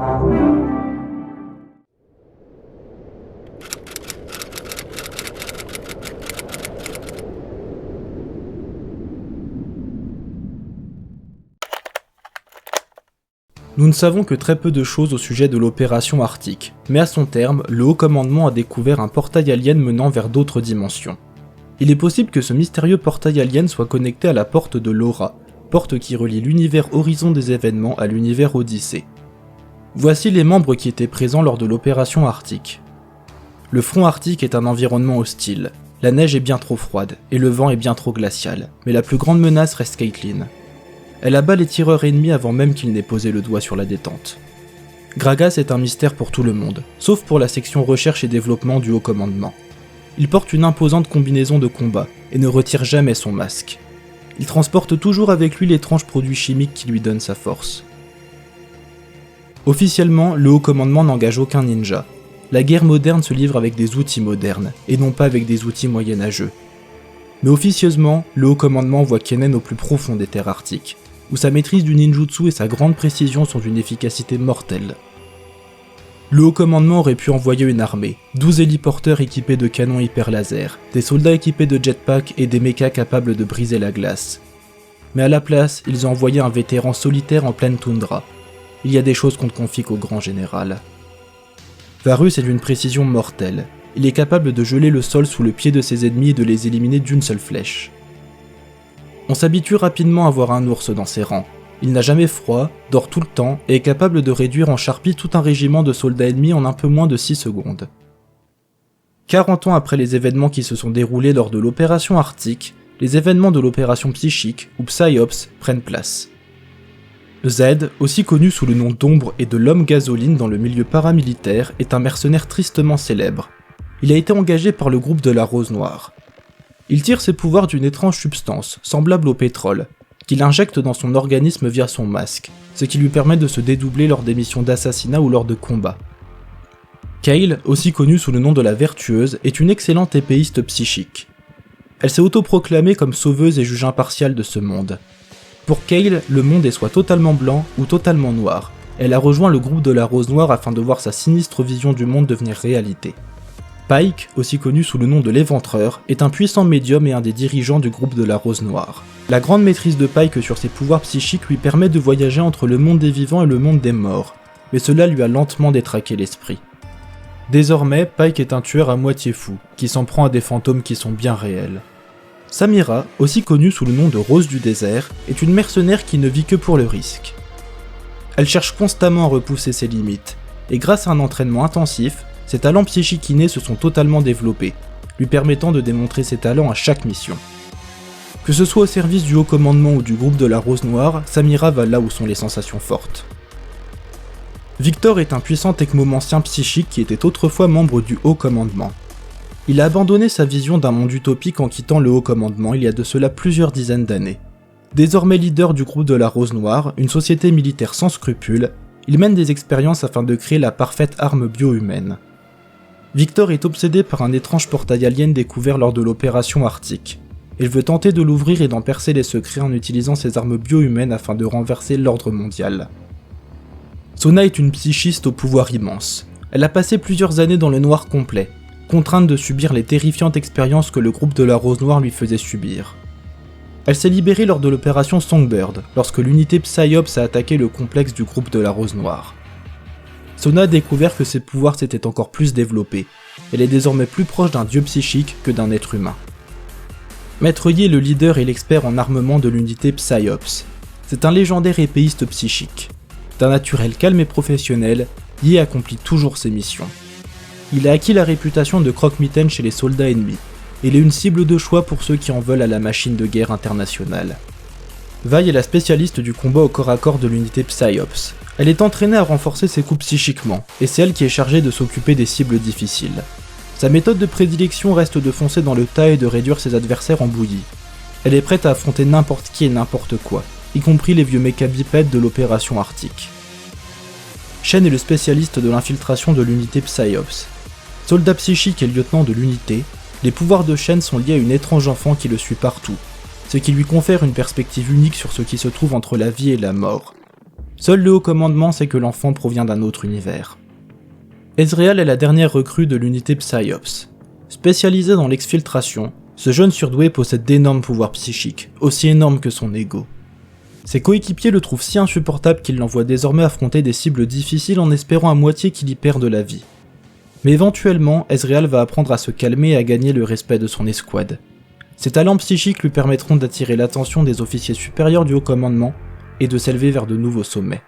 Nous ne savons que très peu de choses au sujet de l'opération Arctique, mais à son terme, le Haut Commandement a découvert un portail alien menant vers d'autres dimensions. Il est possible que ce mystérieux portail alien soit connecté à la porte de Laura, porte qui relie l'univers Horizon des événements à l'univers Odyssée. Voici les membres qui étaient présents lors de l'opération Arctique. Le front arctique est un environnement hostile. La neige est bien trop froide, et le vent est bien trop glacial, mais la plus grande menace reste Caitlin. Elle abat les tireurs ennemis avant même qu'ils n'aient posé le doigt sur la détente. Gragas est un mystère pour tout le monde, sauf pour la section recherche et développement du Haut Commandement. Il porte une imposante combinaison de combat, et ne retire jamais son masque. Il transporte toujours avec lui l'étrange produit chimique qui lui donne sa force. Officiellement, le Haut Commandement n'engage aucun ninja. La guerre moderne se livre avec des outils modernes, et non pas avec des outils moyenâgeux. Mais officieusement, le Haut Commandement voit Kennen au plus profond des terres arctiques, où sa maîtrise du ninjutsu et sa grande précision sont d'une efficacité mortelle. Le Haut Commandement aurait pu envoyer une armée, 12 héliporteurs équipés de canons hyper laser, des soldats équipés de jetpacks et des mechas capables de briser la glace. Mais à la place, ils ont envoyé un vétéran solitaire en pleine toundra. Il y a des choses qu'on ne confie qu'au grand général. Varus est d'une précision mortelle. Il est capable de geler le sol sous le pied de ses ennemis et de les éliminer d'une seule flèche. On s'habitue rapidement à voir un ours dans ses rangs. Il n'a jamais froid, dort tout le temps et est capable de réduire en charpie tout un régiment de soldats ennemis en un peu moins de 6 secondes. 40 ans après les événements qui se sont déroulés lors de l'opération Arctique, les événements de l'opération Psychique, ou Psyops, prennent place. Z, aussi connu sous le nom d'Ombre et de l'homme gasoline dans le milieu paramilitaire, est un mercenaire tristement célèbre. Il a été engagé par le groupe de la Rose Noire. Il tire ses pouvoirs d'une étrange substance, semblable au pétrole, qu'il injecte dans son organisme via son masque, ce qui lui permet de se dédoubler lors des missions d'assassinat ou lors de combats. Kale, aussi connue sous le nom de la Vertueuse, est une excellente épéiste psychique. Elle s'est autoproclamée comme sauveuse et juge impartiale de ce monde. Pour Kale, le monde est soit totalement blanc ou totalement noir. Elle a rejoint le groupe de la Rose Noire afin de voir sa sinistre vision du monde devenir réalité. Pike, aussi connu sous le nom de l'Éventreur, est un puissant médium et un des dirigeants du groupe de la Rose Noire. La grande maîtrise de Pike sur ses pouvoirs psychiques lui permet de voyager entre le monde des vivants et le monde des morts, mais cela lui a lentement détraqué l'esprit. Désormais, Pike est un tueur à moitié fou, qui s'en prend à des fantômes qui sont bien réels. Samira, aussi connue sous le nom de Rose du désert, est une mercenaire qui ne vit que pour le risque. Elle cherche constamment à repousser ses limites, et grâce à un entraînement intensif, ses talents psychiques innés se sont totalement développés, lui permettant de démontrer ses talents à chaque mission. Que ce soit au service du Haut Commandement ou du groupe de la Rose Noire, Samira va là où sont les sensations fortes. Victor est un puissant technomancien psychique qui était autrefois membre du Haut Commandement. Il a abandonné sa vision d'un monde utopique en quittant le Haut Commandement il y a de cela plusieurs dizaines d'années. Désormais leader du groupe de la Rose Noire, une société militaire sans scrupules, il mène des expériences afin de créer la parfaite arme bio-humaine. Victor est obsédé par un étrange portail alien découvert lors de l'opération Arctique. Il veut tenter de l'ouvrir et d'en percer les secrets en utilisant ses armes bio-humaines afin de renverser l'ordre mondial. Sona est une psychiste au pouvoir immense. Elle a passé plusieurs années dans le noir complet, contrainte de subir les terrifiantes expériences que le groupe de la Rose Noire lui faisait subir. Elle s'est libérée lors de l'opération Songbird, lorsque l'unité Psyops a attaqué le complexe du groupe de la Rose Noire. Sona a découvert que ses pouvoirs s'étaient encore plus développés. Elle est désormais plus proche d'un dieu psychique que d'un être humain. Maître Yi est le leader et l'expert en armement de l'unité Psyops. C'est un légendaire épéiste psychique. D'un naturel calme et professionnel, Yi accomplit toujours ses missions. Il a acquis la réputation de croque-mitaine chez les soldats ennemis. Il est une cible de choix pour ceux qui en veulent à la machine de guerre internationale. Vi est la spécialiste du combat au corps à corps de l'unité Psyops. Elle est entraînée à renforcer ses coups psychiquement, et c'est elle qui est chargée de s'occuper des cibles difficiles. Sa méthode de prédilection reste de foncer dans le tas et de réduire ses adversaires en bouillie. Elle est prête à affronter n'importe qui et n'importe quoi, y compris les vieux méca bipèdes de l'opération Arctique. Shen est le spécialiste de l'infiltration de l'unité Psyops. Soldat psychique et lieutenant de l'unité, les pouvoirs de Shen sont liés à une étrange enfant qui le suit partout, ce qui lui confère une perspective unique sur ce qui se trouve entre la vie et la mort. Seul le haut commandement sait que l'enfant provient d'un autre univers. Ezreal est la dernière recrue de l'unité Psyops. Spécialisée dans l'exfiltration, ce jeune surdoué possède d'énormes pouvoirs psychiques, aussi énormes que son ego. Ses coéquipiers le trouvent si insupportable qu'ils l'envoient désormais affronter des cibles difficiles en espérant à moitié qu'il y perde la vie. Mais éventuellement, Ezreal va apprendre à se calmer et à gagner le respect de son escouade. Ses talents psychiques lui permettront d'attirer l'attention des officiers supérieurs du haut commandement et de s'élever vers de nouveaux sommets.